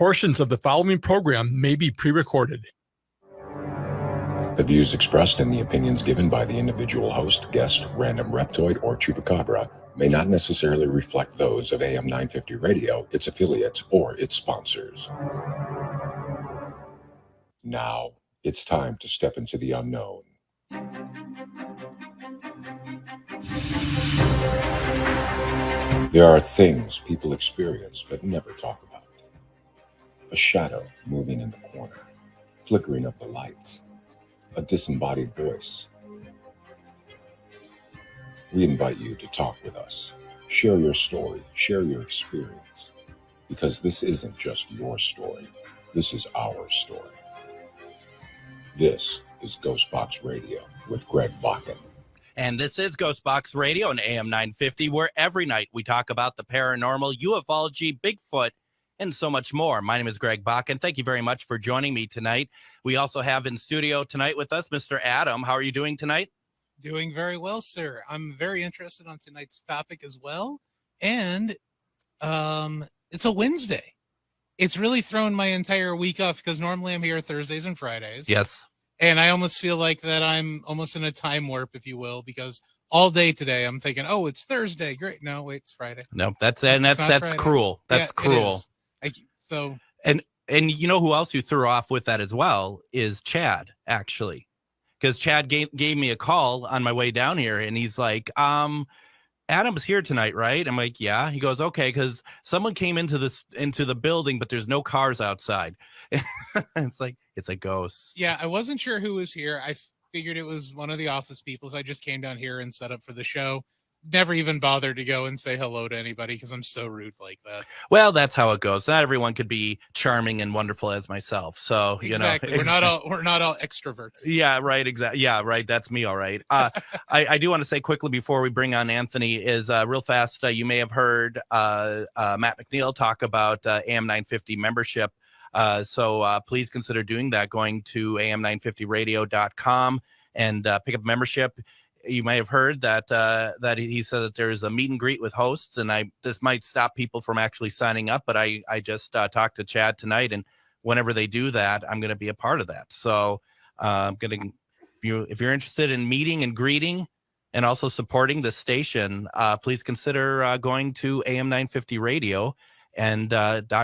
Portions of the following program may be pre-recorded. The views expressed and the opinions given by the individual host, guest, random reptoid, or chupacabra may not necessarily reflect those of AM 950 Radio, its affiliates, or its sponsors. Now, it's time to step into the unknown. There are things people experience but never talk about. A shadow moving in the corner, flickering of the lights, a disembodied voice. We invite you to talk with us. Share your story, share your experience, because this isn't just your story. This is our story. This is Ghostbox Radio with Greg Bakken. And this is Ghostbox Radio on AM 950, where every night we talk about the paranormal, ufology, Bigfoot, and so much more. My name is Greg Bakken. Thank you very much for joining me tonight. We also have in studio tonight with us Mr. Adam. How are you doing tonight? Doing very well, sir. I'm very interested on tonight's topic as well. And it's a Wednesday. It's really thrown my entire week off because normally I'm here Thursdays and Fridays. Yes. And I almost feel like that I'm almost in a time warp, if you will, because all day today I'm thinking, oh, it's Thursday. Great. No, wait, it's Friday. No, that's cruel. That's cruel. And you know who else you threw off with that as well is Chad, actually. Because Chad gave me a call on my way down here, and he's like, Adam's here tonight, right? I'm like, yeah. He goes, okay, because someone came into the building, but there's no cars outside. It's like, it's a ghost. Yeah, I wasn't sure who was here. I figured it was one of the office people, so I just came down here and set up for the show. Never even bothered to go and say hello to anybody because I'm so rude like that. Well, that's how it goes. Not everyone could be charming and wonderful as myself. So, exactly. We're not all extroverts. Yeah, right. Exactly. Yeah, right. That's me. All right. I do want to say quickly before we bring on Anthony is real fast. You may have heard Matt McNeil talk about AM 950 membership. So please consider doing that, going to am950radio.com and pick up membership. You may have heard that he said that there's a meet and greet with hosts, and this might stop people from actually signing up. But I just talked to Chad tonight, and whenever they do that, I'm going to be a part of that. So I'm going to, if you're interested in meeting and greeting, and also supporting the station, please consider going to am950radio and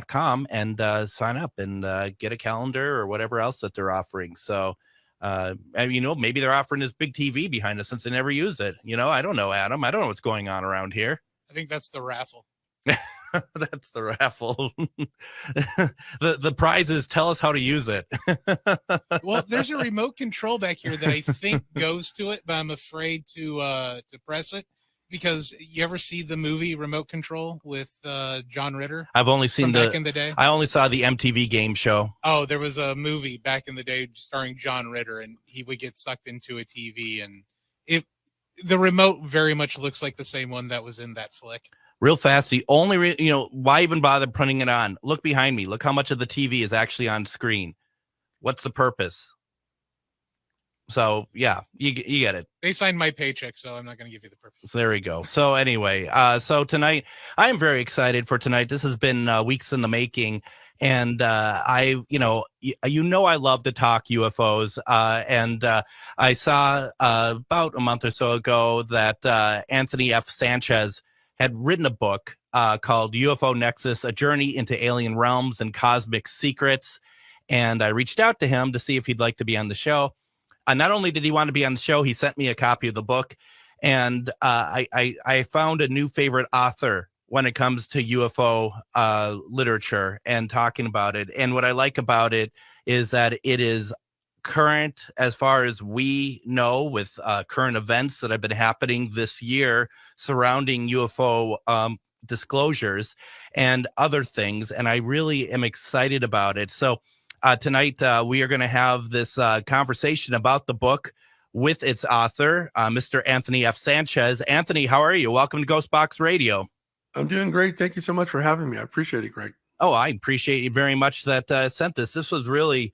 .com and sign up and get a calendar or whatever else that they're offering. So. Maybe they're offering this big TV behind us since they never use it. I don't know, Adam. I don't know what's going on around here. I think that's the raffle. That's the raffle. The prize is tell us how to use it. Well, there's a remote control back here that I think goes to it, but I'm afraid to press it. Because you ever see the movie Remote Control with John Ritter? I've only seen back in the day. I only saw the MTV game show. Oh, there was a movie back in the day starring John Ritter, and he would get sucked into a TV, and the remote very much looks like the same one that was in that flick. Real fast, the only why even bother putting it on? Look behind me. Look how much of the TV is actually on screen. What's the purpose? So, yeah, you get it. They signed my paycheck, so I'm not going to give you the purpose. So there we go. So anyway, so tonight, I am very excited for tonight. This has been weeks in the making. And I love to talk UFOs. And I saw about a month or so ago that Anthony F. Sanchez had written a book called UFO Nexus, A Journey into Alien Realms and Cosmic Secrets. And I reached out to him to see if he'd like to be on the show. Not only did he want to be on the show, he sent me a copy of the book, and I found a new favorite author when it comes to UFO literature and talking about it. And what I like about it is that it is current as far as we know with current events that have been happening this year surrounding UFO disclosures and other things. And I really am excited about it. So tonight, we are going to have this conversation about the book with its author, Mr. Anthony F. Sanchez. Anthony, how are you? Welcome to Ghostbox Radio. I'm doing great. Thank you so much for having me. I appreciate it, Greg. Oh, I appreciate you very much that sent this. This was really,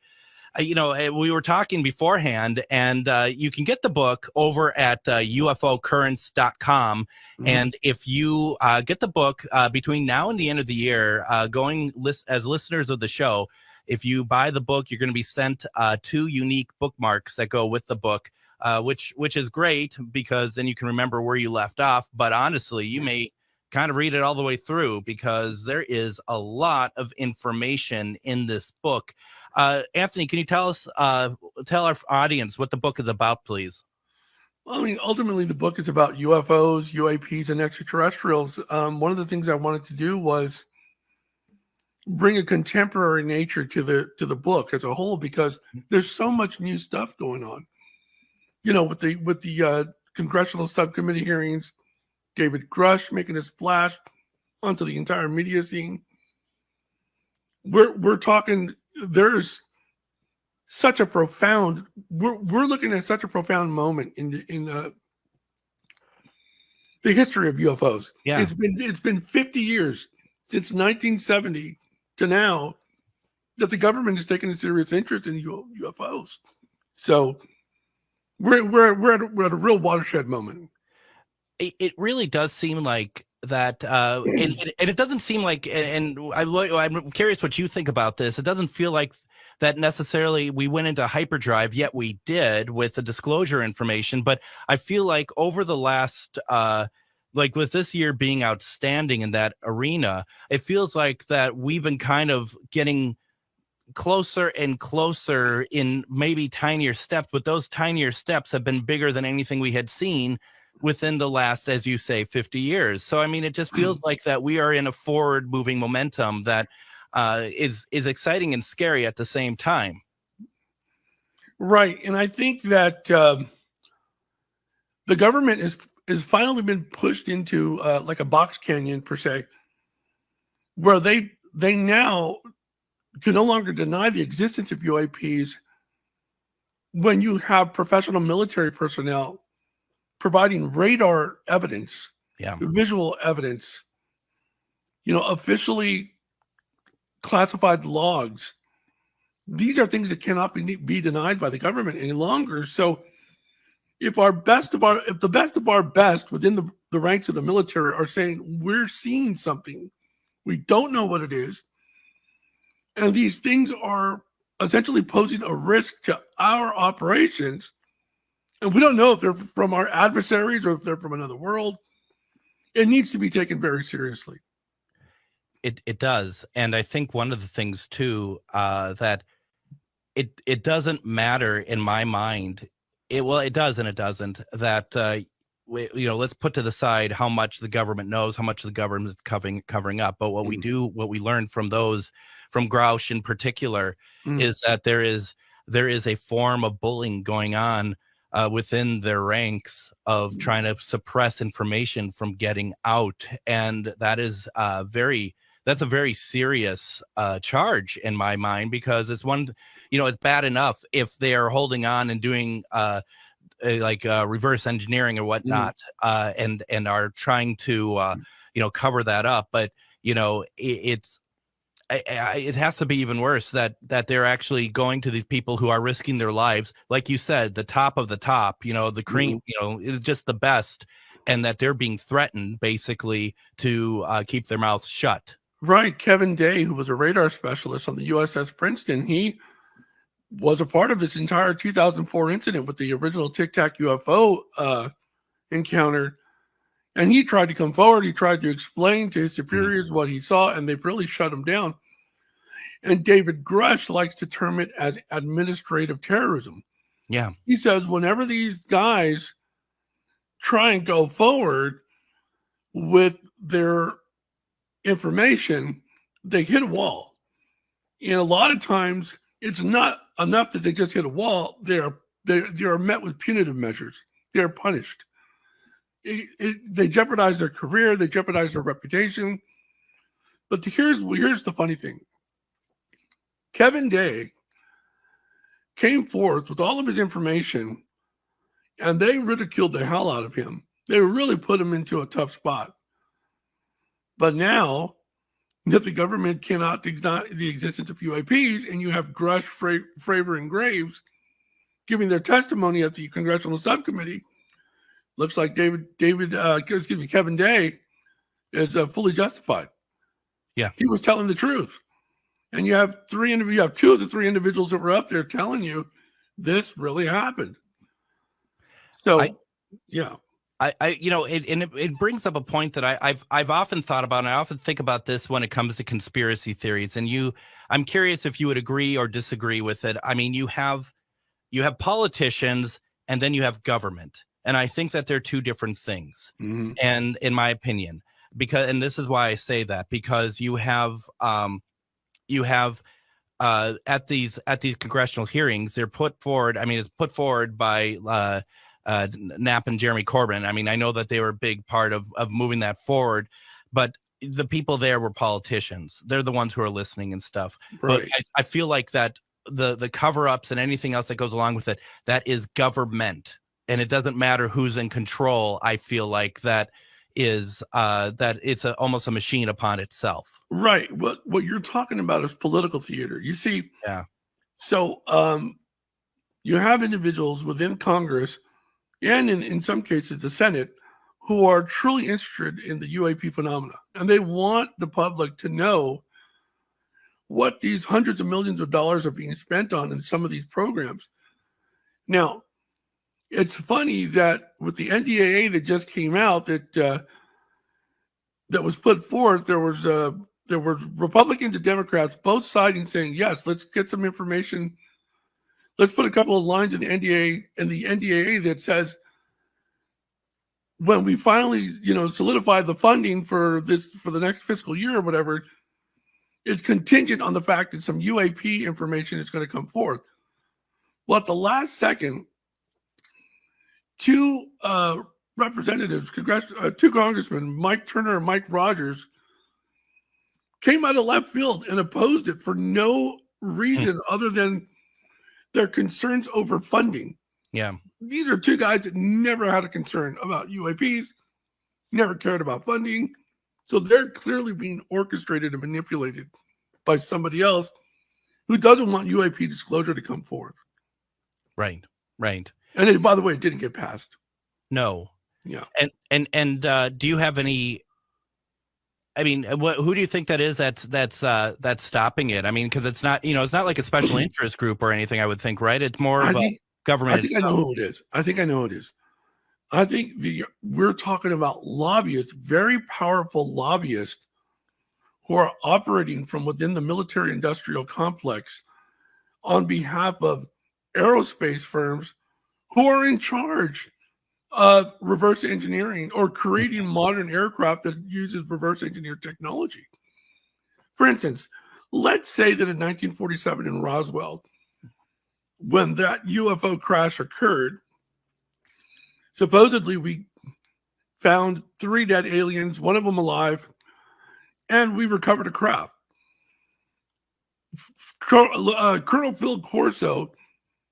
we were talking beforehand, and you can get the book over at UFOcurrents.com. Mhm. And if you get the book between now and the end of the year, as listeners of the show, if you buy the book, you're going to be sent 2 unique bookmarks that go with the book, which is great because then you can remember where you left off. But honestly, you may kind of read it all the way through because there is a lot of information in this book. Anthony, can you tell our audience what the book is about, please? Well, I mean, ultimately, the book is about UFOs, UAPs, and extraterrestrials. One of the things I wanted to do was bring a contemporary nature to the book as a whole, because there's so much new stuff going on. With the congressional subcommittee hearings, David Grush making his splash onto the entire media scene. We're talking. There's such a profound. We're looking at such a profound moment in the history of UFOs. Yeah, it's been 50 years since 1970 to now that the government has taken a serious interest in UFOs. So we're at a real watershed moment. It really does seem like that, and it doesn't seem like, and I'm curious what you think about this. It doesn't feel like that necessarily we went into hyperdrive, yet we did with the disclosure information. But I feel like over the last, like with this year being outstanding in that arena, it feels like that we've been kind of getting closer and closer in maybe tinier steps, but those tinier steps have been bigger than anything we had seen within the last, as you say, 50 years. So, I mean, it just feels like that we are in a forward moving momentum that is exciting and scary at the same time. Right. And I think that the government is finally been pushed into like a box canyon per se, where they now can no longer deny the existence of UAPs when you have professional military personnel providing radar evidence, visual evidence, officially classified logs. These are things that cannot be denied by the government any longer. So if the best of our best within the ranks of the military are saying we're seeing something, we don't know what it is, and these things are essentially posing a risk to our operations, and we don't know if they're from our adversaries or if they're from another world, it needs to be taken very seriously. It does. And I think one of the things too, that it doesn't matter in my mind. It does and it doesn't, that let's put to the side how much the government knows, how much the government is covering up. But what we learned from Grouch in particular, is that there is a form of bullying going on within their ranks of trying to suppress information from getting out. And that is that's a very serious charge in my mind, because it's it's bad enough if they are holding on and doing reverse engineering or whatnot, and are trying to cover that up. But it has to be even worse that they're actually going to these people who are risking their lives, like you said, the top of the top, the cream, it's just the best, and that they're being threatened basically to keep their mouths shut. Right. Kevin Day, who was a radar specialist on the USS Princeton, he was a part of this entire 2004 incident with the original Tic Tac UFO encounter. And he tried to come forward. He tried to explain to his superiors what he saw, and they really shut him down. And David Grush likes to term it as administrative terrorism. Yeah. He says whenever these guys try and go forward with their information, they hit a wall. And a lot of times it's not enough that they just hit a wall. They are met with punitive measures. They are punished. They jeopardize their career. They jeopardize their reputation. But here's the funny thing. Kevin Day came forth with all of his information, and they ridiculed the hell out of him. They really put him into a tough spot. But now that the government cannot deny the existence of UAPs, and you have Grush, Fravor, and Graves giving their testimony at the congressional subcommittee. Looks like Kevin Day is fully justified. Yeah, he was telling the truth, and you have two of the three individuals that were up there telling you this really happened. So, it brings up a point that I've often thought about, and I often think about this when it comes to conspiracy theories. And I'm curious if you would agree or disagree with it. I mean, you have politicians, and then you have government, and I think that they're two different things. Mm-hmm. And in my opinion, and this is why I say that, because you have at these congressional hearings, they're put forward. I mean, it's put forward by Knapp and Jeremy Corbyn. I mean, I know that they were a big part of moving that forward, but the people there were politicians. They're the ones who are listening and stuff. Right. But I feel like that the cover-ups and anything else that goes along with it, that is government, and it doesn't matter who's in control. I feel like that is that it's almost a machine upon itself. Right. What you're talking about is political theater. You see. Yeah. So you have individuals within Congress and in some cases the Senate who are truly interested in the UAP phenomena, and they want the public to know what these hundreds of millions of dollars are being spent on in some of these programs. Now, it's funny that with the NDAA that just came out that was put forth, there were Republicans and Democrats both siding saying, yes, let's get some information. Let's put a couple of lines in the NDAA that says, when we finally, solidify the funding for the next fiscal year or whatever, it's contingent on the fact that some UAP information is going to come forth. Well, at the last second, two representatives, two congressmen, Mike Turner and Mike Rogers, came out of left field and opposed it for no reason other than their concerns over funding. Yeah. These are two guys that never had a concern about UAPs, never cared about funding. So they're clearly being orchestrated and manipulated by somebody else who doesn't want UAP disclosure to come forth. Right. And by the way, it didn't get passed. No. Yeah. And do you have any? I mean, who do you think that is? That's stopping it. I mean, because it's not like a special interest group or anything. I would think, right? It's more of a government. I think I know who it is. I think we're talking about lobbyists, very powerful lobbyists, who are operating from within the military-industrial complex on behalf of aerospace firms who are in charge of reverse engineering or creating modern aircraft that uses reverse engineered technology. For instance, let's say that in 1947 in Roswell, when that UFO crash occurred, supposedly we found 3 dead aliens, one of them alive, and we recovered a craft. Colonel Phil Corso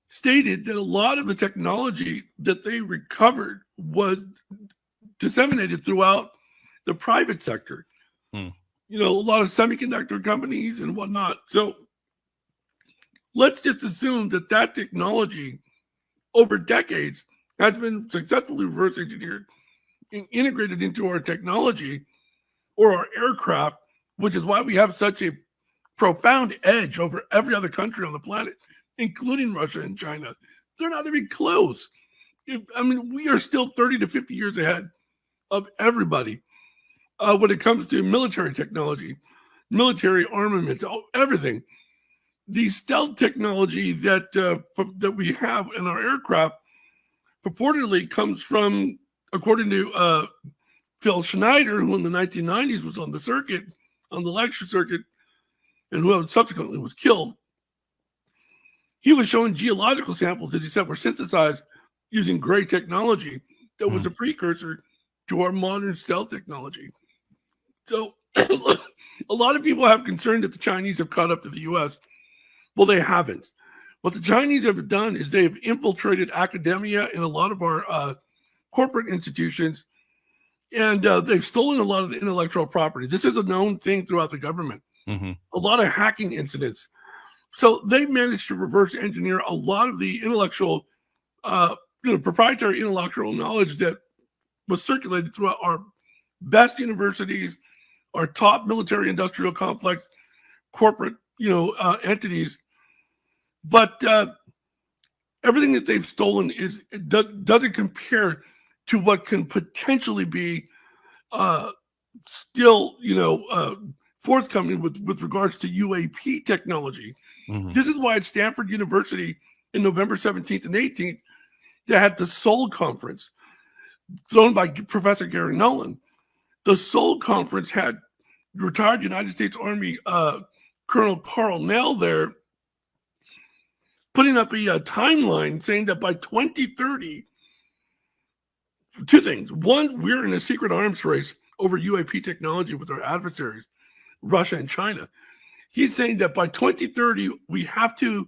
stated that a lot of the technology that they recovered was disseminated throughout the private sector. A lot of semiconductor companies and whatnot. So let's just assume that technology over decades has been successfully reverse engineered and integrated into our technology or our aircraft, which is why we have such a profound edge over every other country on the planet, including Russia and China. They're not even close. We are still 30 to 50 years ahead of everybody when it comes to military technology, military armaments, everything. The stealth technology that we have in our aircraft purportedly comes from, according to Phil Schneider, who in the 1990s was on the lecture circuit, and who subsequently was killed. He was showing geological samples that he said were synthesized using gray technology that was a precursor to our modern stealth technology. So a lot of people have concern that the Chinese have caught up to the U.S. Well, they haven't. What the Chinese have done is they have infiltrated academia and a lot of our corporate institutions And they've stolen a lot of the intellectual property. This is a known thing throughout the government. Mm-hmm. A lot of hacking incidents. So they managed to reverse engineer a lot of the intellectual, proprietary intellectual knowledge that was circulated throughout our best universities, our top military industrial complex, corporate, entities. But everything that they've stolen doesn't compare to what can potentially be still, forthcoming with regards to UAP technology. Mm-hmm. This is why at Stanford University in November 17th and 18th, they had the Seoul Conference thrown by Professor Gary Nolan. The Seoul Conference had retired United States Army Colonel Carl Nell there putting up a timeline saying that by 2030, two things. One, we're in a secret arms race over UAP technology with our adversaries, Russia and China. He's saying that by 2030, we have to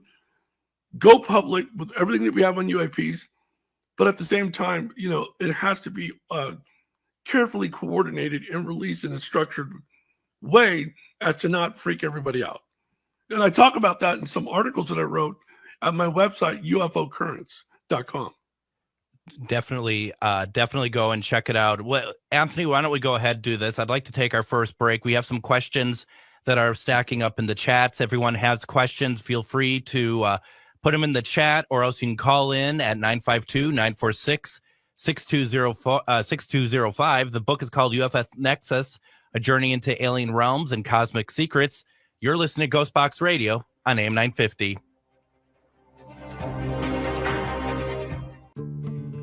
go public with everything that we have on UAPs, but at the same time, it has to be carefully coordinated and released in a structured way as to not freak everybody out. And I talk about that in some articles that I wrote at my website, ufocurrents.com. Definitely go and check it out. Well, Anthony, why don't we go ahead and do this? I'd like to take our first break. We have some questions that are stacking up in the chats. Everyone has questions. Feel free to put them in the chat, or else you can call in at 952-946-6205. The book is called UFS Nexus, A Journey into Alien Realms and Cosmic Secrets. You're listening to Ghostbox Radio on AM 950.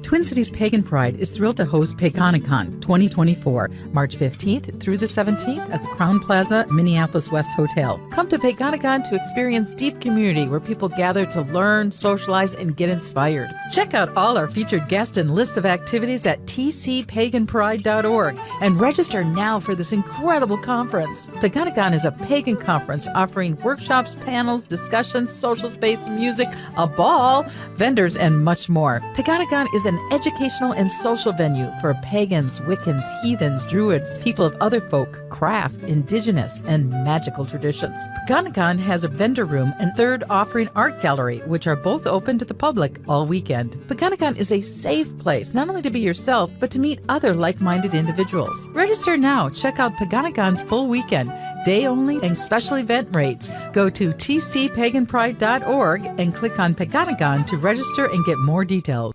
Twin Cities Pagan Pride is thrilled to host Paganicon 2024, March 15th through the 17th at the Crown Plaza, Minneapolis West Hotel. Come to Paganicon to experience deep community where people gather to learn, socialize, and get inspired. Check out all our featured guests and list of activities at tcpaganpride.org and register now for this incredible conference. Paganicon is a pagan conference offering workshops, panels, discussions, social space, music, a ball, vendors, and much more. Paganicon is an educational and social venue for pagans, Wiccans, heathens, druids, people of other folk, craft, indigenous, and magical traditions. Paganicon has a vendor room and third offering art gallery, which are both open to the public all weekend. Paganicon is a safe place, not only to be yourself, but to meet other like-minded individuals. Register now. Check out Paganicon's full weekend, day only, and special event rates. Go to tcpaganpride.org and click on Paganicon to register and get more details.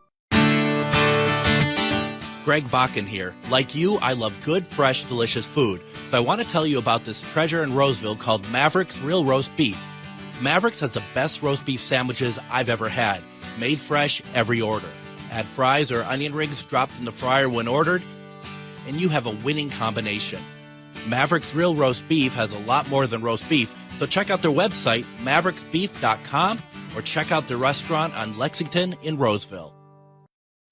Greg Bakken here. Like you, I love good, fresh, delicious food. So I want to tell you about this treasure in Roseville called Maverick's Real Roast Beef. Maverick's has the best roast beef sandwiches I've ever had. Made fresh every order. Add fries or onion rings dropped in the fryer when ordered, and you have a winning combination. Maverick's Real Roast Beef has a lot more than roast beef, so check out their website, mavericksbeef.com, or check out their restaurant on Lexington in Roseville.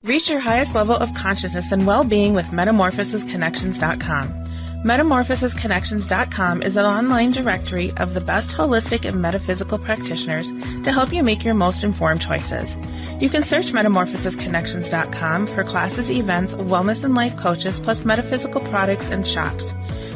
Reach your highest level of consciousness and well-being with metamorphosisconnections.com. Metamorphosisconnections.com is an online directory of the best holistic and metaphysical practitioners to help you make your most informed choices. You can search metamorphosisconnections.com for classes, events, wellness and life coaches, plus metaphysical products and shops.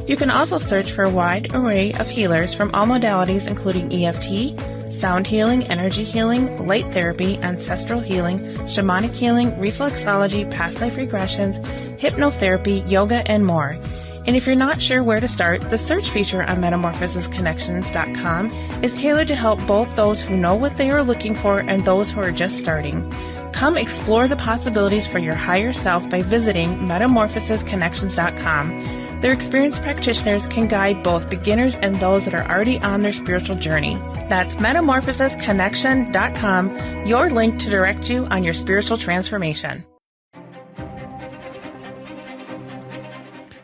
You can also search for a wide array of healers from all modalities, including EFT, sound healing, energy healing, light therapy, ancestral healing, shamanic healing, reflexology, past life regressions, hypnotherapy, yoga, and more. And if you're not sure where to start, the search feature on metamorphosisconnections.com is tailored to help both those who know what they are looking for and those who are just starting. Come explore the possibilities for your higher self by visiting metamorphosisconnections.com. Their experienced practitioners can guide both beginners and those that are already on their spiritual journey. That's metamorphosisconnection.com, your link to direct you on your spiritual transformation.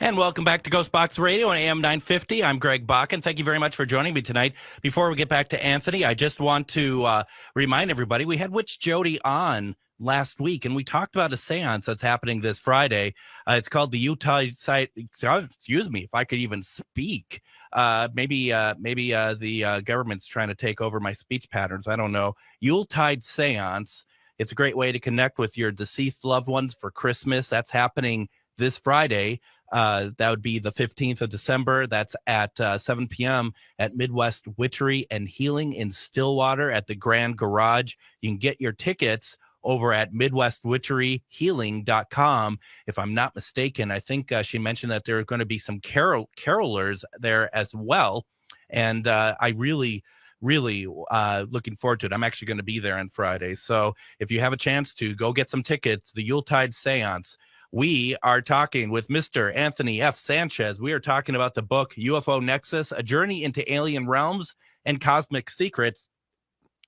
And welcome back to Ghostbox Radio on AM 950. I'm Greg Bakken. Thank you very much for joining me tonight. Before we get back to Anthony, I just want to remind everybody, we had Witch Jody on last week, and we talked about a seance that's happening this Friday. It's called the Utah site. Excuse me, if I could even speak. Maybe the government's trying to take over my speech patterns. I don't know. Yuletide Seance. It's a great way to connect with your deceased loved ones for Christmas. That's happening this Friday. That would be the 15th of December. That's at 7 p.m. at Midwest Witchery and Healing in Stillwater at the Grand Garage. You can get your tickets over at MidwestWitcheryHealing.com. If I'm not mistaken, I think she mentioned that there are going to be some carolers there as well. And I really looking forward to it. I'm actually going to be there on Friday. So if you have a chance to go get some tickets, the Yuletide Seance. We are talking with Mr. Anthony F. Sanchez. We are talking about the book UFO Nexus, A Journey into Alien Realms and Cosmic Secrets.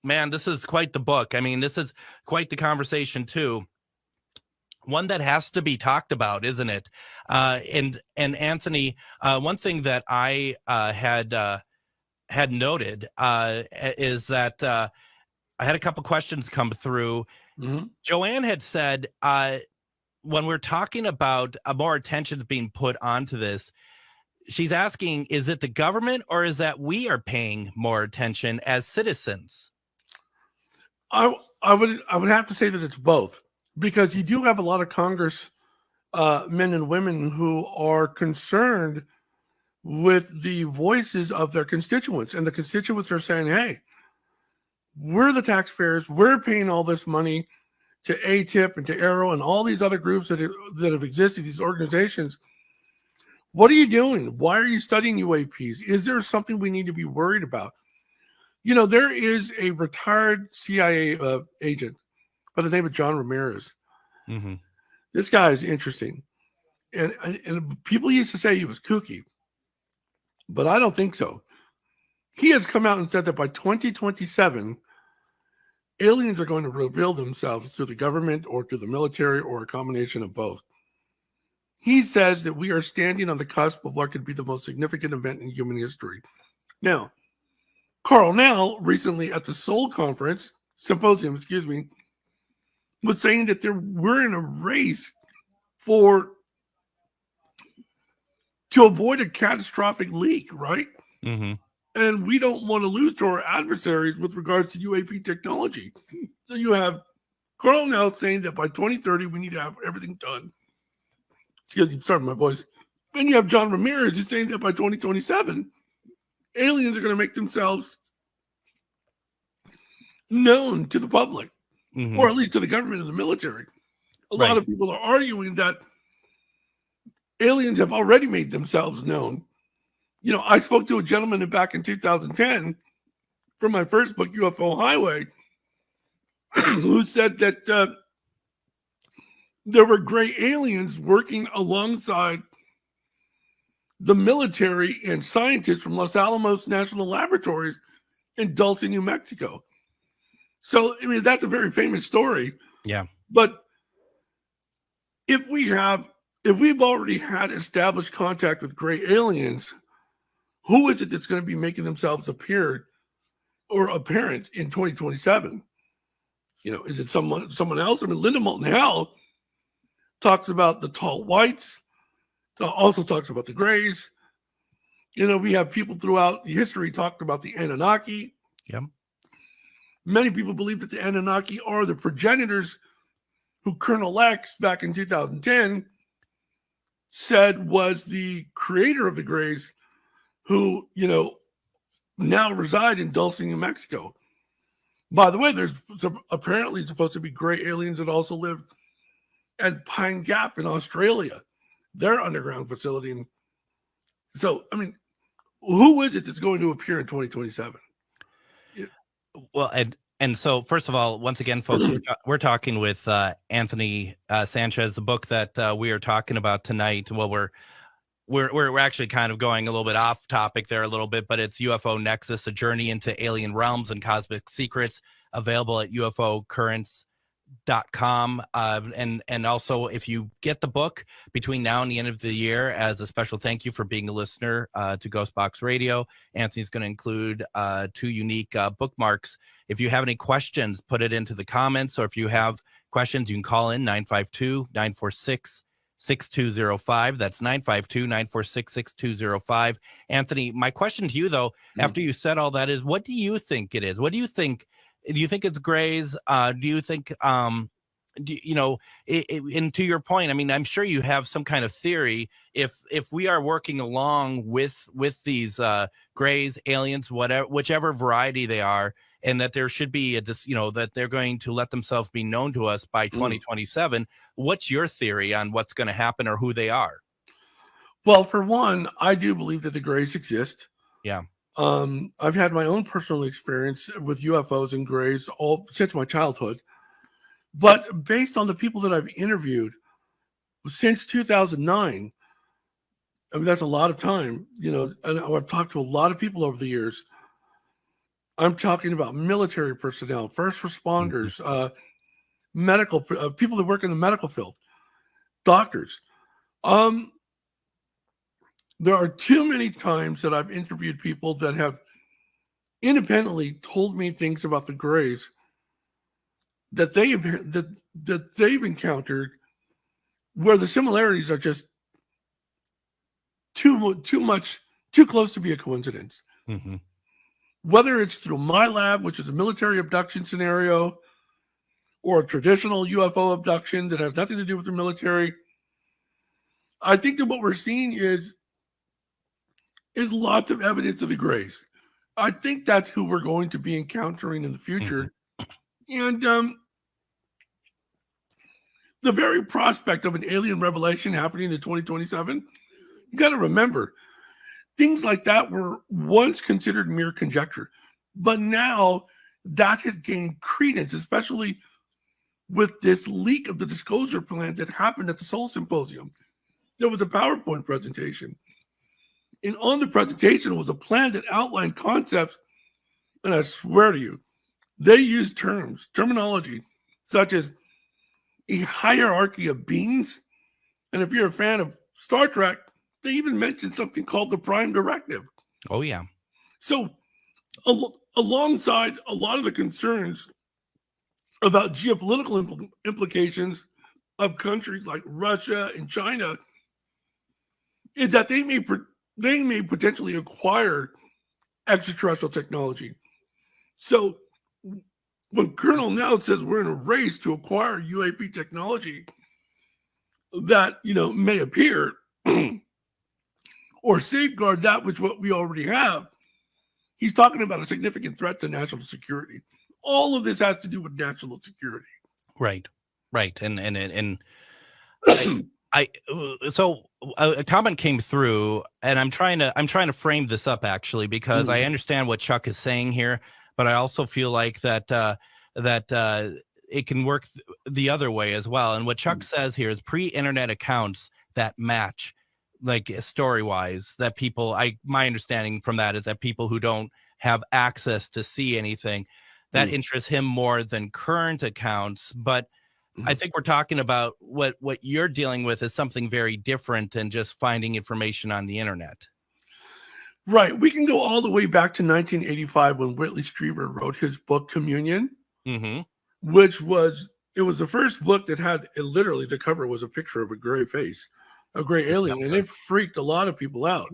Man, this is quite the book. I mean, this is quite the conversation too. One that has to be talked about, isn't it? And Anthony, one thing that I had noted is that I had a couple questions come through. Mm-hmm. Joanne had said, when we're talking about more attention being put onto this, she's asking, is it the government or is that we are paying more attention as citizens? I would have to say that it's both, because you do have a lot of Congress men and women who are concerned with the voices of their constituents, and the constituents are saying, hey, we're the taxpayers, we're paying all this money to ATIP and to Arrow and all these other groups that have existed, these organizations. What are you doing? Why are you studying UAPs? Is there something we need to be worried about? You know, there is a retired CIA agent by the name of John Ramirez. Mm-hmm. This guy is interesting. And people used to say he was kooky, but I don't think so. He has come out and said that by 2027, aliens are going to reveal themselves through the government or through the military or a combination of both. He says that we are standing on the cusp of what could be the most significant event in human history. Now, Carl Nell recently at the Seoul conference, symposium, was saying that we're in a race to avoid a catastrophic leak, right? Mm-hmm. And we don't want to lose to our adversaries with regards to UAP technology. So you have Carl Nell saying that by 2030, we need to have everything done. Excuse me, sorry, my voice. Then you have John Ramirez who's saying that by 2027, aliens are going to make themselves known to the public, Mm-hmm. or at least to the government and the military. A Right. lot of people are arguing that aliens have already made themselves known. You know, I spoke to a gentleman back in 2010 for my first book, UFO Highway, who said that there were gray aliens working alongside the military and scientists from Los Alamos National Laboratories in Dulce, New Mexico. So, I mean, that's a very famous story. Yeah. But if we've already had established contact with gray aliens, who is it that's going to be making themselves appear or apparent in 2027? You know, is it someone else? I mean, Linda Moulton Howe talks about the tall whites, also talks about the grays. You know, we have people throughout history talking about the Anunnaki. Yep. Many people believe that the Anunnaki are the progenitors who Colonel X back in 2010 said was the creator of the Greys, who, you know, now reside in Dulce, New Mexico. By the way, there's apparently supposed to be gray aliens that also live at Pine Gap in Australia, their underground facility. And so, I mean, who is it that's going to appear in 2027? Well, and so first of all, once again, folks, we're talking with Anthony Sanchez. The book that we are talking about tonight. Well, we're actually kind of going a little bit off topic there a little bit, but it's UFO Nexus: A Journey into Alien Realms and Cosmic Secrets, available at UFOcurrents.com. And also, if you get the book between now and the end of the year, as a special thank you for being a listener to Ghostbox Radio, Anthony's going to include 2 unique bookmarks. If you have any questions, put it into the comments, or if you have questions, you can call in 952-946-6205. That's 952-946-6205. Anthony, my question to you, though, after you said all that, is what do you think it is? What do you think? Do you think it's grays? Do you think and to your point, I mean, I'm sure you have some kind of theory if we are working along with these grays, aliens, whichever variety they are, and that there should be that they're going to let themselves be known to us by 2027. What's your theory on what's going to happen or who they are? Well, for one, I do believe that the grays exist. Yeah. I've had my own personal experience with UFOs and grays since my childhood. But based on the people that I've interviewed since 2009, I mean, that's a lot of time, and I've talked to a lot of people over the years. I'm talking about military personnel, first responders, medical people that work in the medical field, doctors. There are too many times that I've interviewed people that have independently told me things about the grays that they've encountered, where the similarities are just too close to be a coincidence. Mm-hmm. Whether it's through my lab, which is a military abduction scenario, or a traditional UFO abduction that has nothing to do with the military, I think that what we're seeing is lots of evidence of the grays. I think that's who we're going to be encountering in the future. And the very prospect of an alien revelation happening in 2027, you got to remember, things like that were once considered mere conjecture. But now that has gained credence, especially with this leak of the disclosure plan that happened at the Seoul Symposium. There was a PowerPoint presentation. And on the presentation was a plan that outlined concepts, and I swear to you, they used terminology, such as a hierarchy of beings. And if you're a fan of Star Trek, they even mentioned something called the Prime Directive. Oh, yeah. So alongside a lot of the concerns about geopolitical implications of countries like Russia and China, is that they may potentially acquire extraterrestrial technology. So when Colonel now says we're in a race to acquire UAP technology that may appear or safeguard that which what we already have, he's talking about a significant threat to national security. All of this has to do with national security. Right. And so a comment came through, and I'm trying to frame this up actually, because I understand what Chuck is saying here, but I also feel like that it can work the other way as well. And what Chuck says here is pre-internet accounts that match, like story-wise, that people, my understanding from that is that people who don't have access to see anything, that interests him more than current accounts. But I think we're talking about what you're dealing with is something very different than just finding information on the internet. Right. We can go all the way back to 1985 when Whitley Strieber wrote his book Communion, which was the first book that had literally the cover was a picture of a gray face, a gray alien, and it freaked a lot of people out.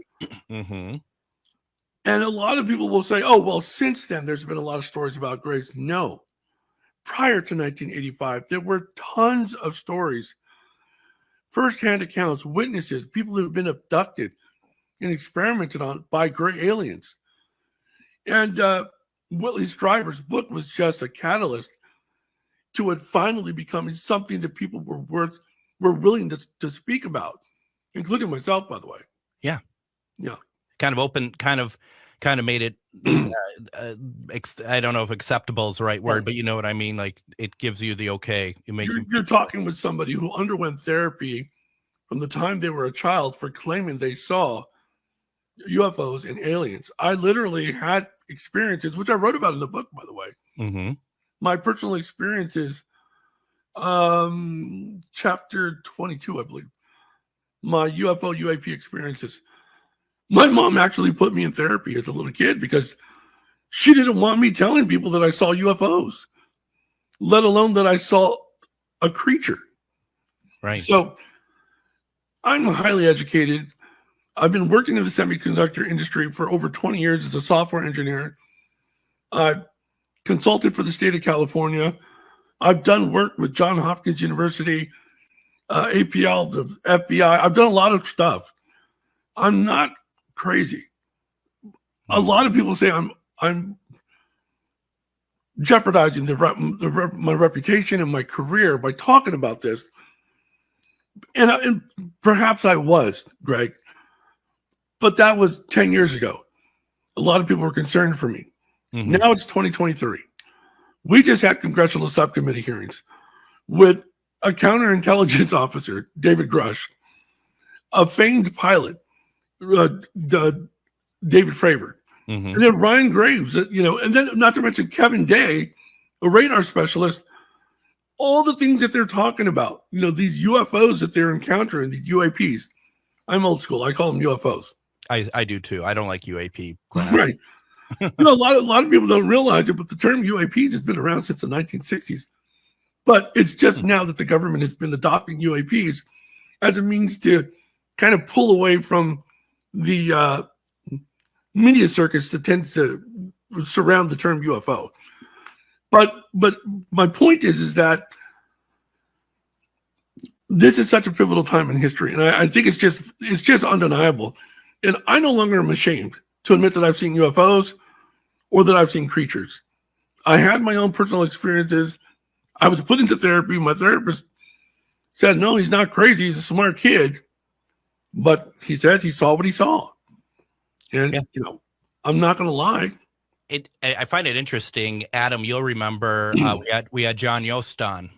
And a lot of people will say, oh, well, since then, there's been a lot of stories about grays. No. Prior to 1985, there were tons of stories, firsthand accounts, witnesses, people who have been abducted and experimented on by gray aliens. And Whitley Strieber's book was just a catalyst to it finally becoming something that people were willing to speak about, including myself, by the way. Yeah. Kind of made it, I don't know if acceptable is the right word, but you know what I mean? Like, it gives you the okay. You're talking with somebody who underwent therapy from the time they were a child for claiming they saw UFOs and aliens. I literally had experiences, which I wrote about in the book, by the way. My personal experiences, chapter 22, I believe. My UFO UAP experiences. My mom actually put me in therapy as a little kid because she didn't want me telling people that I saw UFOs, let alone that I saw a creature. Right. So I'm highly educated. I've been working in the semiconductor industry for over 20 years as a software engineer. I consulted for the state of California. I've done work with Johns Hopkins University, APL, the FBI. I've done a lot of stuff. I'm not crazy. A lot of people say I'm jeopardizing my reputation and my career by talking about this. And perhaps I was, Greg, but that was 10 years ago. A lot of people were concerned for me. Mm-hmm. Now it's 2023. We just had congressional subcommittee hearings with a counterintelligence officer, David Grush, a famed pilot, David Fravor, Mm-hmm. and then Ryan Graves, and then not to mention Kevin Day, a radar specialist. All the things that they're talking about, these UFOs that they're encountering, these UAPs. I'm old school. I call them UFOs. I do too. I don't like UAP. Right. A lot of people don't realize it, but the term UAPs has been around since the 1960s. But it's just now that the government has been adopting UAPs as a means to kind of pull away from the media circus that tends to surround the term UFO. But my point is that this is such a pivotal time in history, and I think it's just undeniable. And I no longer am ashamed to admit that I've seen UFOs or that I've seen creatures. I had my own personal experiences. I was put into therapy. My therapist said, no, he's not crazy. He's a smart kid. But he says he saw what he saw. And, I'm not going to lie. I find it interesting, Adam. You'll remember we had John Yost on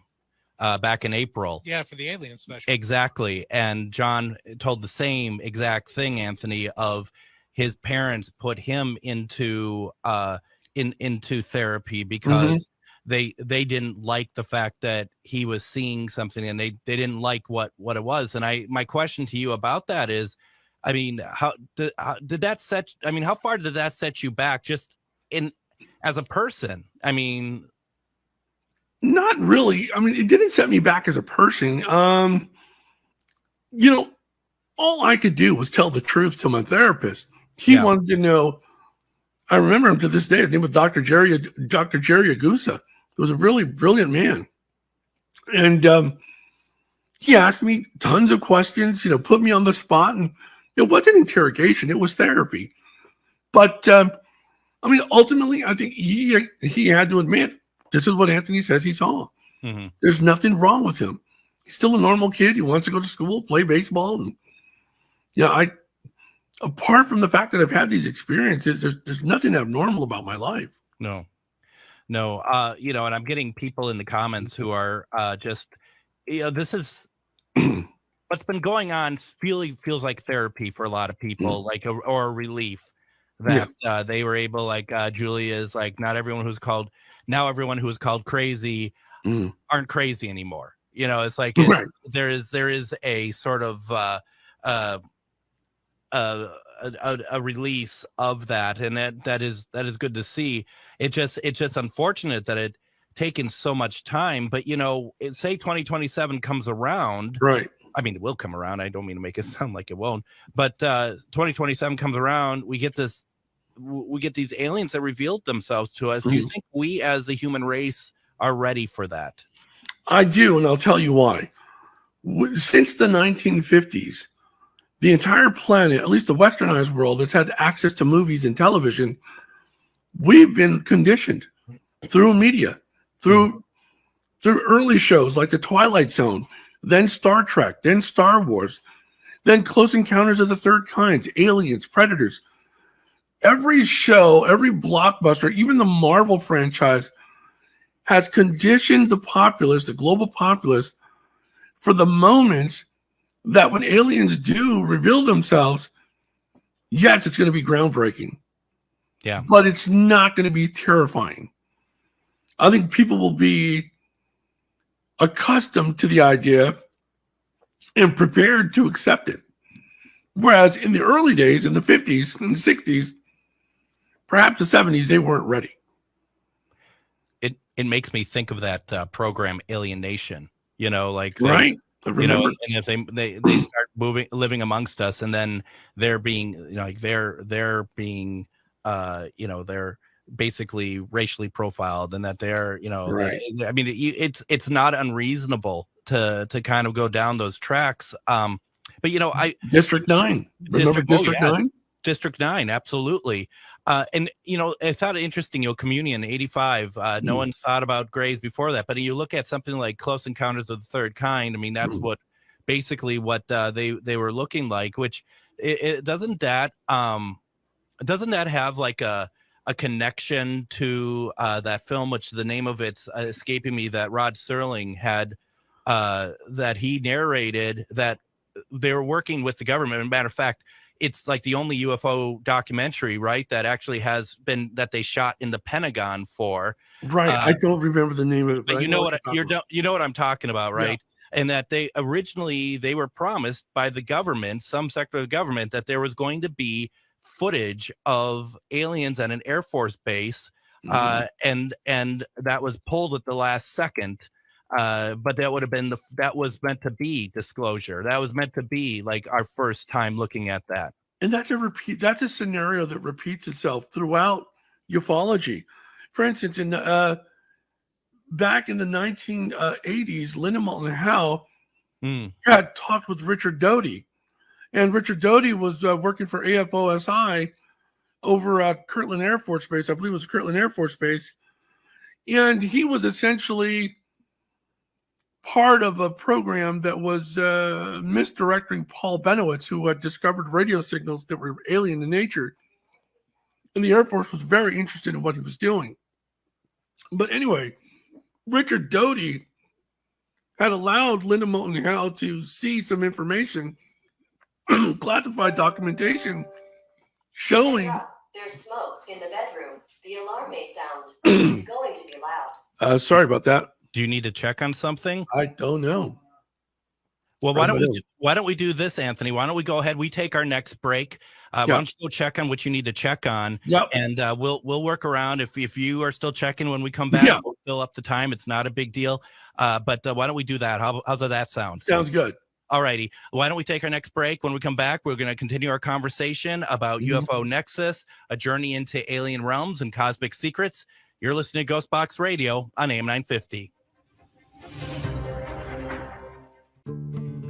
back in April. Yeah, for the alien special. Exactly, and John told the same exact thing, Anthony, of his parents put him into into therapy because they didn't like the fact that he was seeing something, and they didn't like what it was. And my question to you about that is, I mean, how did that set? I mean, how far did that set you back, just as a person? I mean, not really. I mean, it didn't set me back as a person. All I could do was tell the truth to my therapist. He wanted to know. I remember him to this day. His name was Dr. Jerry Agusa. He was a really brilliant man, and he asked me tons of questions. Put me on the spot, and it wasn't interrogation; it was therapy. But ultimately, I think he had to admit this is what Anthony says he saw. Mm-hmm. There's nothing wrong with him. He's still a normal kid. He wants to go to school, play baseball, and apart from the fact that I've had these experiences, there's nothing abnormal about my life. No. And I'm getting people in the comments who are just, this is what's been going on. Feels like therapy for a lot of people, like or a relief that they were able, like Julia is like, everyone who's called crazy aren't crazy anymore. It's like there is a sort of a release of that, and that is good to see. It's just unfortunate that it taken so much time, but say 2027 comes around, right? I mean, it will come around. I don't mean to make it sound like it won't, but 2027 comes around, we get these aliens that revealed themselves to us. Do you think we as the human race are ready for that? I do, and I'll tell you why. Since the 1950s, the entire planet, at least the westernized world that's had access to movies and television, we've been conditioned through media, through early shows like The Twilight Zone, then Star Trek, then Star Wars, then Close Encounters of the Third Kind, Aliens, Predators. Every show, every blockbuster, even the Marvel franchise has conditioned the populace, the global populace, for the moments that when aliens do reveal themselves, yes, it's going to be groundbreaking. Yeah. But it's not going to be terrifying. I think people will be accustomed to the idea and prepared to accept it. Whereas in the early days, in the 50s and the 60s, perhaps the 70s, they weren't ready. It makes me think of that program Alien Nation, like right. And if they start living amongst us, and then they're being they're being basically racially profiled, and that they're, Right. I mean, it's not unreasonable to kind of go down those tracks. But District 9. Remember District 9? District 9, absolutely. And I thought it interesting, Communion 85, no one thought about Grays before that, but you look at something like Close Encounters of the Third Kind. I mean, that's what they were looking like, which doesn't that have like a connection to that film, which the name of it's escaping me, that Rod Serling had, that he narrated, that they were working with the government. As a matter of fact, it's like the only UFO documentary, right, that actually has been, that they shot in the Pentagon for. Right. I don't remember the name of it. But you know what I'm talking about, right? Yeah. And that they were promised by the government, some sector of the government, that there was going to be footage of aliens at an Air Force base, and that was pulled at the last second. But that would have been that was meant to be disclosure. That was meant to be like our first time looking at that. And that's a scenario that repeats itself throughout ufology. For instance, back in the 1980s, Linda Moulton Howe had talked with Richard Doty, and Richard Doty was working for AFOSI over at Kirtland Air Force Base. I believe it was Kirtland Air Force Base, and he was essentially part of a program that was misdirecting Paul Benowitz, who had discovered radio signals that were alien in nature. And the Air Force was very interested in what he was doing. But anyway, Richard Doty had allowed Linda Moulton Howe to see some information, classified documentation, showing... There's smoke in the bedroom. The alarm may sound. It's going to be loud. Sorry about that. Do you need to check on something? I don't know. Well, why don't we do this, Anthony? Why don't we go ahead? We take our next break. Why don't you go check on what you need to check on? Yep. And we'll work around. If you are still checking when we come back, we'll fill up the time. It's not a big deal. But why don't we do that? How's that sound? Sounds good. All righty. Why don't we take our next break? When we come back, we're going to continue our conversation about UFO Nexus, a journey into alien realms and cosmic secrets. You're listening to Ghostbox Radio on AM 950.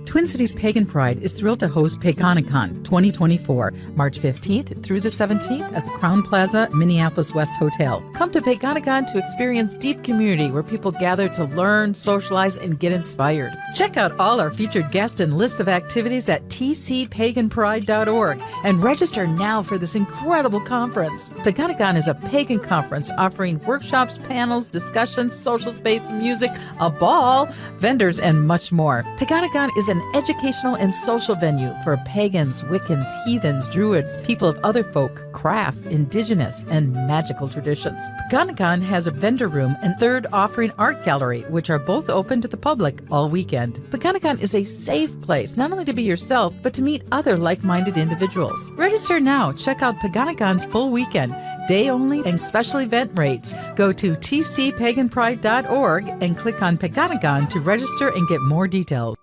Twin Cities Pagan Pride is thrilled to host Paganicon 2024, March 15th through the 17th at the Crown Plaza, Minneapolis West Hotel. Come to Paganicon to experience deep community where people gather to learn, socialize, and get inspired. Check out all our featured guests and list of activities at tcpaganpride.org and register now for this incredible conference. Paganicon is a pagan conference offering workshops, panels, discussions, social space, music, a ball, vendors, and much more. Paganicon is an educational and social venue for pagans, Wiccans, heathens, druids, people of other folk, craft, indigenous, and magical traditions. Paganicon has a vendor room and third offering art gallery, which are both open to the public all weekend. Paganicon is a safe place, not only to be yourself, but to meet other like-minded individuals. Register now. Check out Paganicon's full weekend, day only, and special event rates. Go to tcpaganpride.org and click on Paganicon to register and get more details.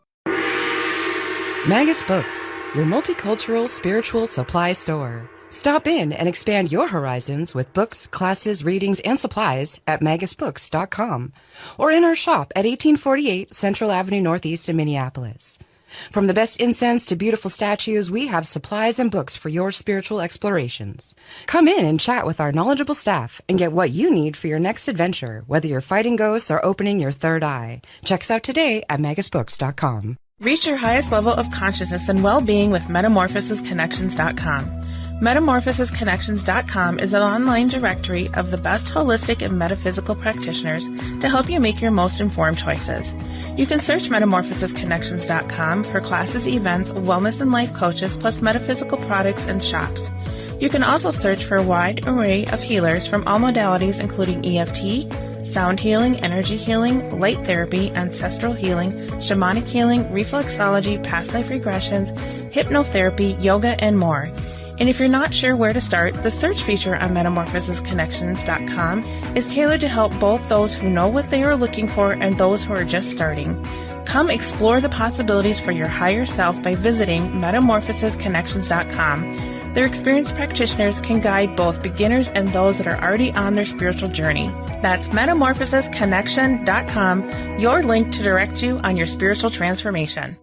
Magus Books, your multicultural spiritual supply store. Stop in and expand your horizons with books, classes, readings, and supplies at magusbooks.com or in our shop at 1848 Central Avenue Northeast in Minneapolis. From the best incense to beautiful statues, we have supplies and books for your spiritual explorations. Come in and chat with our knowledgeable staff and get what you need for your next adventure, whether you're fighting ghosts or opening your third eye. Check us out today at magusbooks.com. Reach your highest level of consciousness and well-being with metamorphosisconnections.com. Metamorphosisconnections.com is an online directory of the best holistic and metaphysical practitioners to help you make your most informed choices. You can search metamorphosisconnections.com for classes, events, wellness and life coaches, plus metaphysical products and shops. You can also search for a wide array of healers from all modalities, including EFT, sound healing, energy healing, light therapy, ancestral healing, shamanic healing, reflexology, past life regressions, hypnotherapy, yoga, and more. And if you're not sure where to start, the search feature on metamorphosisconnections.com is tailored to help both those who know what they are looking for and those who are just starting. Come explore the possibilities for your higher self by visiting metamorphosisconnections.com. Their experienced practitioners can guide both beginners and those that are already on their spiritual journey. That's metamorphosisconnection.com, your link to direct you on your spiritual transformation.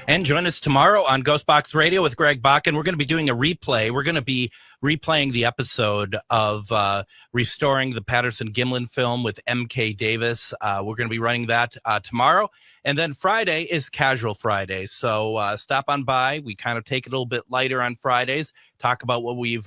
And join us tomorrow on Ghostbox Radio with Greg Bakken. We're going to be doing a replay. We're going to be replaying the episode of Restoring the Patterson-Gimlin film with M.K. Davis. We're going to be running that tomorrow. And then Friday is Casual Friday. So stop on by. We kind of take it a little bit lighter on Fridays, talk about what we've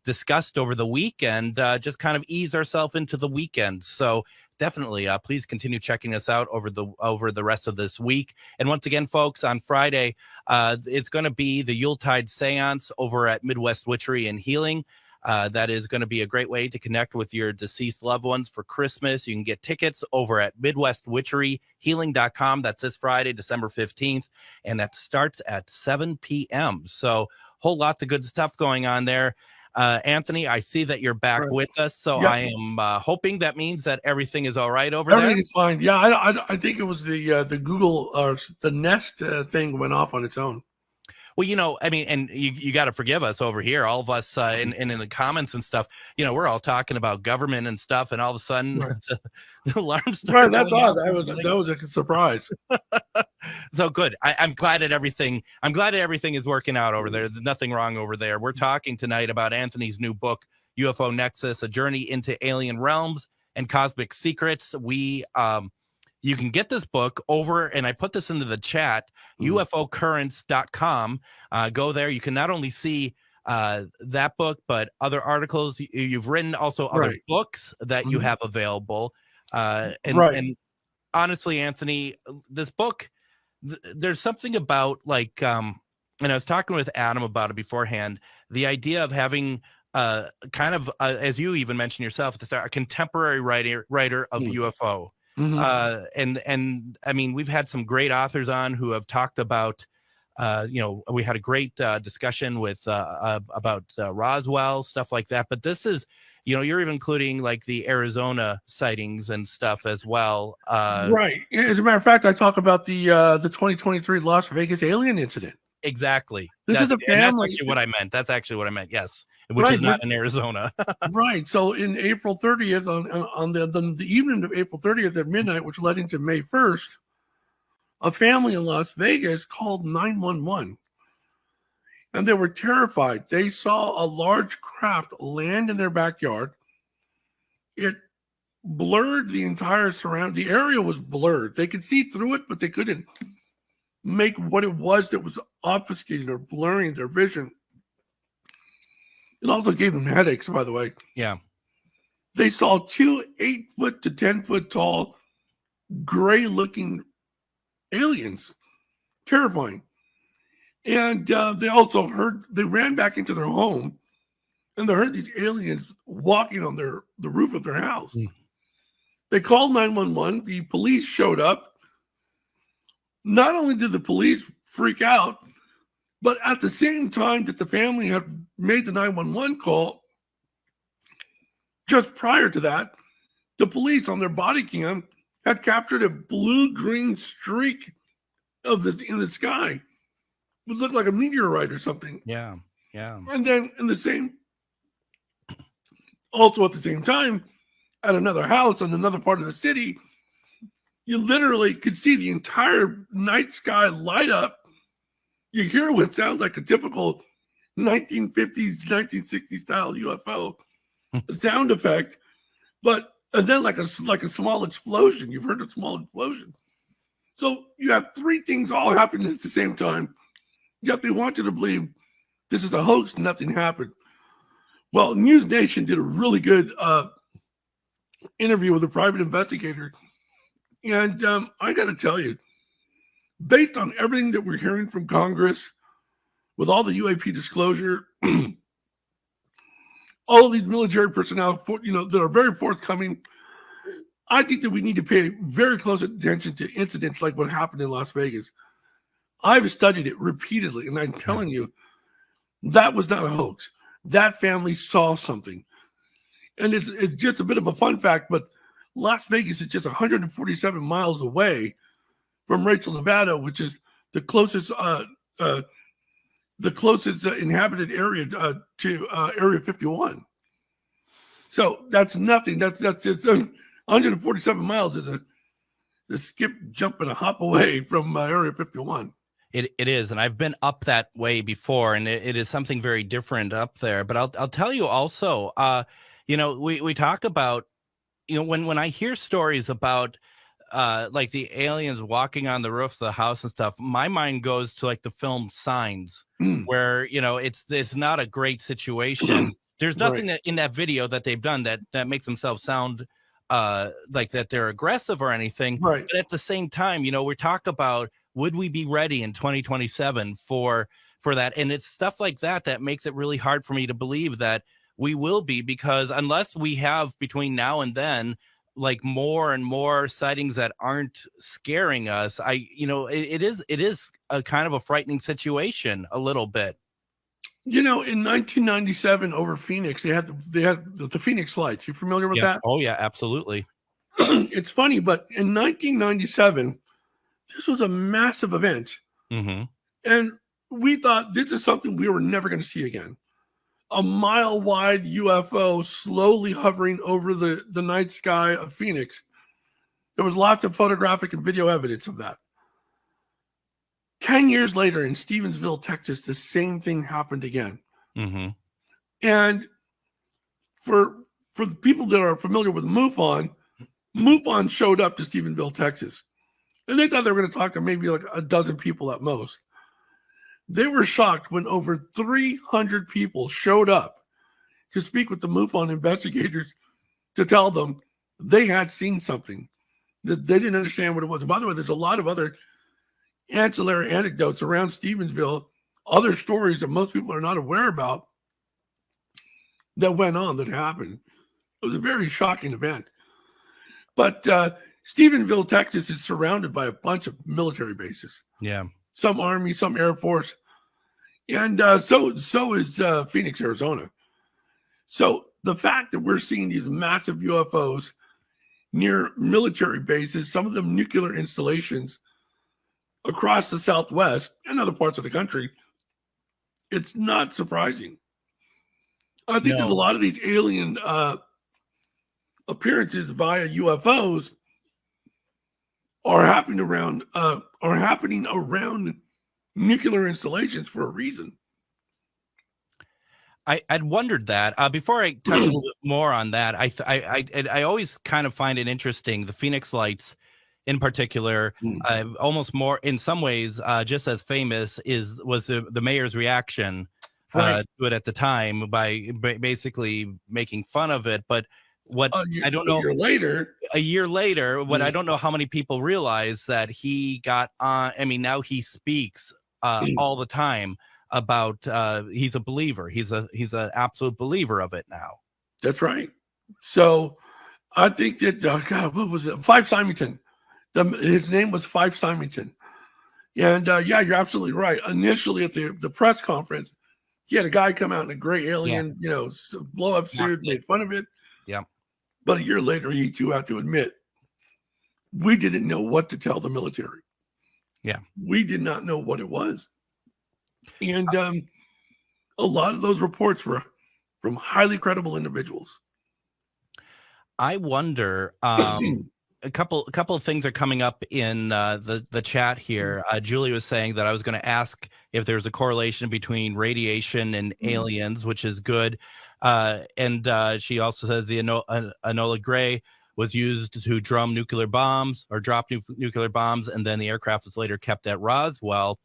discussed over the week, and just kind of ease ourselves into the weekend. So definitely please continue checking us out over the rest of this week. And once again, folks, on Friday it's going to be the Yuletide Seance over at Midwest Witchery and Healing. That is going to be a great way to connect with your deceased loved ones for Christmas. You can get tickets over at midwestwitcheryhealing.com. That's this Friday, December 15th, and that starts at 7 p.m. So whole lots of good stuff going on there. Anthony, I see that you're back with us, so yep. I am hoping that means that everything is all right over there. Everything is fine. Yeah, I think it was the Google or the Nest thing went off on its own. Well, you know, I mean, and you got to forgive us over here, all of us in the comments and stuff. You know, we're all talking about government and stuff, and all of a sudden, the alarm started. Right, that's odd. That was a surprise. So good. I'm glad that everything is working out over there. There's nothing wrong over there. We're talking tonight about Anthony's new book, UFO Nexus: A Journey into Alien Realms and Cosmic Secrets. You can get this book over, and I put this into the chat, ufocurrents.com. Go there. You can not only see that book, but other articles you've written, also other books that you have available. And honestly, Anthony, this book, there's something about like, and I was talking with Adam about it beforehand, the idea of having kind of, as you even mentioned yourself at the start, a contemporary writer of UFO. And I mean, we've had some great authors on who have talked about, we had a great discussion with about Roswell, stuff like that. But this is, you're even including like the Arizona sightings and stuff as well. Right. As a matter of fact, I talk about the 2023 Las Vegas alien incident. Exactly. This is a family. That's actually what I meant. Yes. Which is not in Arizona. Right. So in April 30th, on the evening of April 30th at midnight, which led into May 1st, a family in Las Vegas called 911. And they were terrified. They saw a large craft land in their backyard. It blurred the entire the area was blurred. They could see through it, but they couldn't make what it was that was obfuscating or blurring their vision. It also gave them headaches, by the way. Yeah. They saw 2 8-foot to 10-foot tall, gray-looking aliens. Terrifying. And they also they ran back into their home, and they heard these aliens walking on the roof of their house. They called 911. The police showed up. Not only did the police freak out, but at the same time that the family had made the 911 call, just prior to that, the police on their body cam had captured a blue-green streak in the sky. It would look like a meteorite or something. Yeah, yeah. And then also at the same time, at another house in another part of the city, you literally could see the entire night sky light up. You hear what sounds like a typical 1950s, 1960s style UFO sound effect, and then like a small explosion. You've heard a small explosion. So you have 3 things all happening at the same time. Yet they want you to believe this is a hoax, nothing happened. Well, News Nation did a really good interview with a private investigator. And I got to tell you, based on everything that we're hearing from Congress, with all the UAP disclosure, all of these military personnel, that are very forthcoming, I think that we need to pay very close attention to incidents like what happened in Las Vegas. I've studied it repeatedly, and I'm telling you, that was not a hoax. That family saw something. And it's just a bit of a fun fact, but Las Vegas is just 147 miles away from Rachel, Nevada, which is the closest inhabited area to Area 51. So that's nothing. That's it's 147 miles is a skip, jump, and a hop away from Area 51. It is, and I've been up that way before, and it is something very different up there. But I'll tell you also, we talk about, when I hear stories about like the aliens walking on the roof of the house and stuff, my mind goes to like the film Signs, where it's not a great situation. There's nothing that in that video that they've done that makes themselves sound like that they're aggressive or anything. Right. But at the same time, we talk about, would we be ready in 2027 for that? And it's stuff like that makes it really hard for me to believe that we will be, because unless we have between now and then like more and more sightings that aren't scaring us, it is a kind of a frightening situation a little bit. In 1997 over Phoenix, they had the Phoenix lights. You familiar with that? Oh yeah, absolutely. It's funny, but in 1997, this was a massive event. Mm-hmm. And we thought this is something we were never going to see again. A mile-wide UFO slowly hovering over the night sky of Phoenix. There was lots of photographic and video evidence of that. 10 years later in Stevensville, Texas, the same thing happened again. Mm-hmm. And for the people that are familiar with MUFON showed up to Stevensville, Texas. And they thought they were going to talk to maybe like a dozen people at most. They were shocked when over 300 people showed up to speak with the MUFON investigators to tell them they had seen something, that they didn't understand what it was. And by the way, there's a lot of other ancillary anecdotes around Stevensville, other stories that most people are not aware about that went on, that happened. It was a very shocking event. But Stephenville, Texas is surrounded by a bunch of military bases. Yeah. Some Army, some Air Force. And so is Phoenix, Arizona. So the fact that we're seeing these massive UFOs near military bases, some of them nuclear installations across the Southwest and other parts of the country, it's not surprising. I think that a lot of these alien appearances via UFOs are happening around nuclear installations for a reason. I'd wondered that. Before I touch a little bit more on that, I always kind of find it interesting. The Phoenix Lights, in particular, almost more in some ways, just as famous was the mayor's reaction to it at the time by basically making fun of it. But what I don't know, a year later, what I don't know how many people realize that he got on. I mean, now he speaks all the time about he's a believer. He's an absolute believer of it now. That's right. So I think that God, what was it? Fife Symington. His name was Fife Symington. And yeah, you're absolutely right. Initially at the press conference, he had a guy come out in a gray alien, blow up suit, made fun of it. Yeah. But a year later, he too had to admit, we didn't know what to tell the military. Yeah. We did not know what it was. And a lot of those reports were from highly credible individuals. I wonder, a couple of things are coming up in the chat here. Julie was saying that I was going to ask if there's a correlation between radiation and aliens, which is good. And she also says the Enola Gray was used to drum nuclear bombs or drop nuclear bombs, and then the aircraft was later kept at Roswell.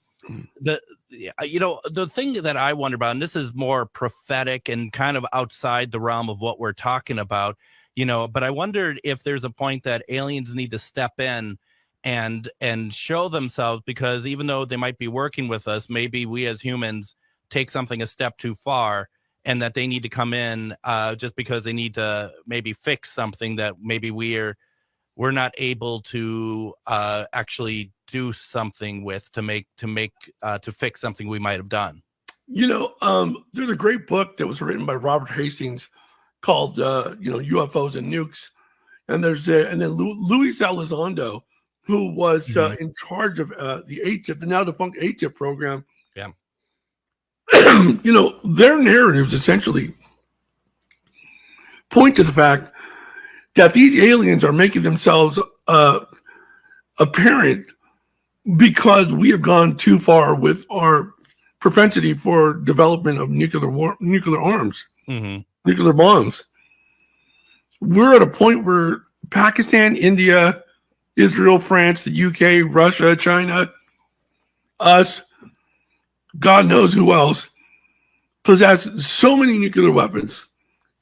The thing that I wonder about, and this is more prophetic and kind of outside the realm of what we're talking about, but I wondered if there's a point that aliens need to step in and show themselves, because even though they might be working with us, maybe we as humans take something a step too far, and that they need to come in just because they need to maybe fix something that maybe we're not able to actually do something with to fix something we might have done. There's a great book that was written by Robert Hastings called UFOs and Nukes, and then Luis Elizondo, who was in charge of the ATIP, the now defunct ATIP program. Yeah. Their narratives essentially point to the fact that these aliens are making themselves apparent because we have gone too far with our propensity for development of nuclear arms, nuclear bombs. We're at a point where Pakistan, India, Israel, France, the UK, Russia, China, us, God knows who else, possess so many nuclear weapons.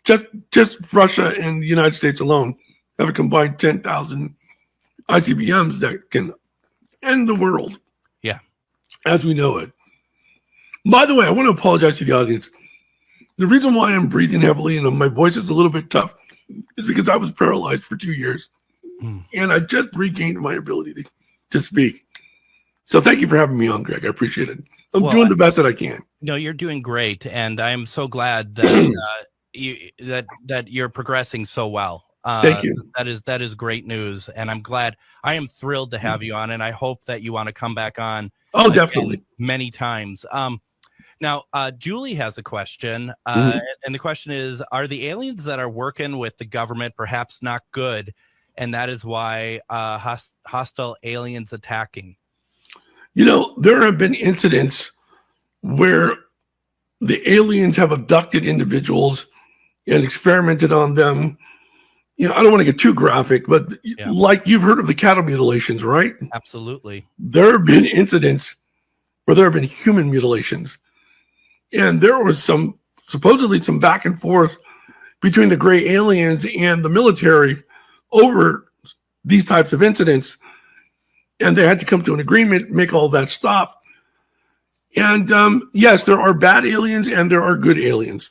Just Russia and the United States alone have a combined 10,000 ICBMs that can end the world. Yeah. As we know it. By the way, I want to apologize to the audience. The reason why I'm breathing heavily and my voice is a little bit tough is because I was paralyzed for 2 years. And I just regained my ability to speak. So thank you for having me on, Greg. I appreciate it. I'm doing the best that I can. No, you're doing great. And I'm so glad that that you're progressing so well. Thank you. That is great news. And I'm glad. I am thrilled to have you on. And I hope that you want to come back on. Oh, definitely. Many times. Now, Julie has a question. And the question is, are the aliens that are working with the government perhaps not good? And that is why hostile aliens attacking. There have been incidents where the aliens have abducted individuals and experimented on them. I don't want to get too graphic, but like you've heard of the cattle mutilations, right? Absolutely. There have been incidents where there have been human mutilations. And there was supposedly some back and forth between the gray aliens and the military over these types of incidents. And they had to come to an agreement, make all that stop. And yes, there are bad aliens and there are good aliens.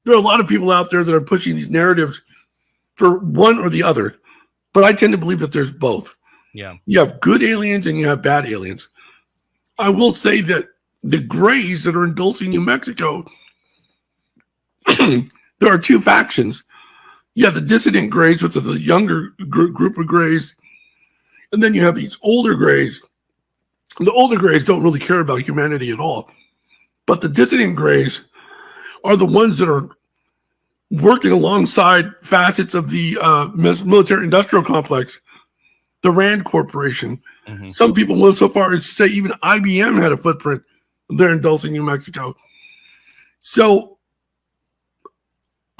There are a lot of people out there that are pushing these narratives for one or the other. But I tend to believe that there's both. Yeah. You have good aliens and you have bad aliens. I will say that the grays that are in Dulce, New Mexico, there are two factions. You have the dissident grays, which is a younger group of grays. And then you have these older grays. The older grays don't really care about humanity at all. But the dissident grays are the ones that are working alongside facets of the military-industrial complex, the RAND Corporation. Some people went so far as to say even IBM had a footprint there in Dulce, New Mexico. So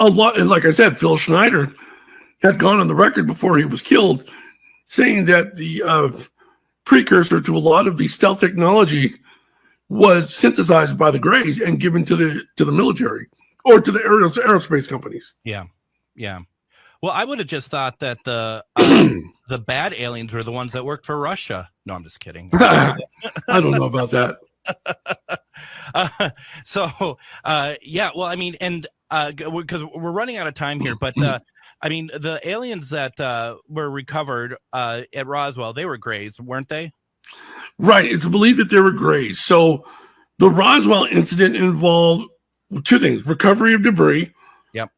a lot, and like I said, Phil Schneider had gone on the record before he was killed saying that the precursor to a lot of the stealth technology was synthesized by the Greys and given to the military or to the aerospace companies. Yeah. Well, I would have just thought that the bad aliens were the ones that worked for Russia. No, I'm just kidding. I don't know about that. Well, I mean, and because we're running out of time here, but I mean, the aliens that were recovered at Roswell, they were Greys, weren't they? Right. It's believed that they were Greys. So the Roswell incident involved two things: recovery of debris. Yep.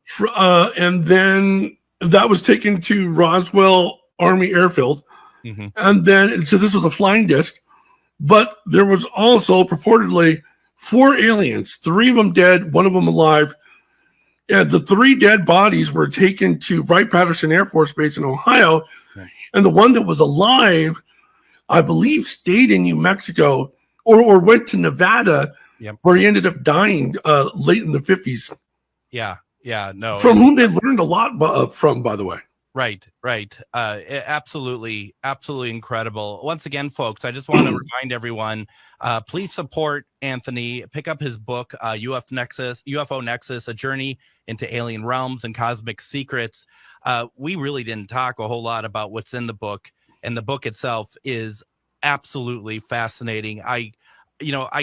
And then that was taken to Roswell Army Airfield. And then, so this was a flying disc, but there was also purportedly 4 aliens, 3 of them dead, 1 of them alive. And the 3 dead bodies were taken to Wright-Patterson Air Force Base in Ohio. Right. And the one that was alive, I believe, stayed in New Mexico or went to Nevada, where he ended up dying late in the 50s. Yeah, no. From whom they learned a lot from, by the way. Right. Absolutely incredible. Once again, folks, I just want to remind everyone, please support Anthony. Pick up his book, UFO Nexus, A Journey into Alien Realms and Cosmic Secrets. We really didn't talk a whole lot about what's in the book, and the book itself is absolutely fascinating. I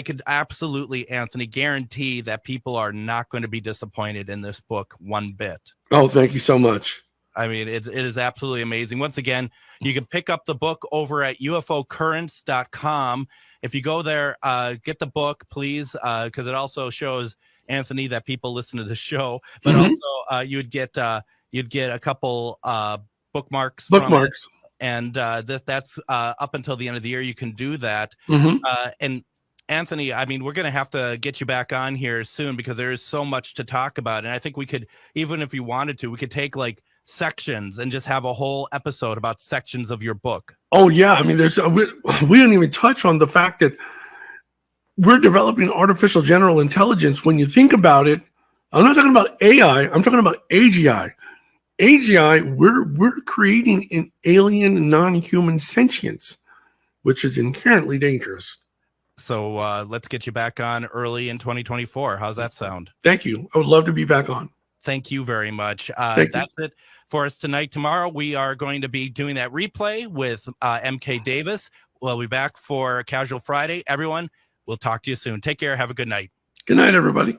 could absolutely, Anthony, guarantee that people are not going to be disappointed in this book one bit. Oh, thank you so much. I mean, it is absolutely amazing. Once again, you can pick up the book over at ufocurrents.com. If you go there, get the book, please, because it also shows, Anthony, that people listen to the show. But also, you'd get a couple bookmarks. and that's up until the end of the year. You can do that. And Anthony, I mean, we're going to have to get you back on here soon because there is so much to talk about. And I think we could, even if you wanted to, we could take like sections and just have a whole episode about sections of your book. Oh, yeah. I mean, we didn't even touch on the fact that we're developing artificial general intelligence. When you think about it, I'm not talking about AI. I'm talking about AGI. AGI, we're creating an alien non-human sentience, which is inherently dangerous. So let's get you back on early in 2024. How's that sound? Thank you. I would love to be back on. Thank you very much. That's it for us tonight. Tomorrow, we are going to be doing that replay with MK Davis. We'll be back for Casual Friday. Everyone, we'll talk to you soon. Take care. Have a good night. Good night, everybody.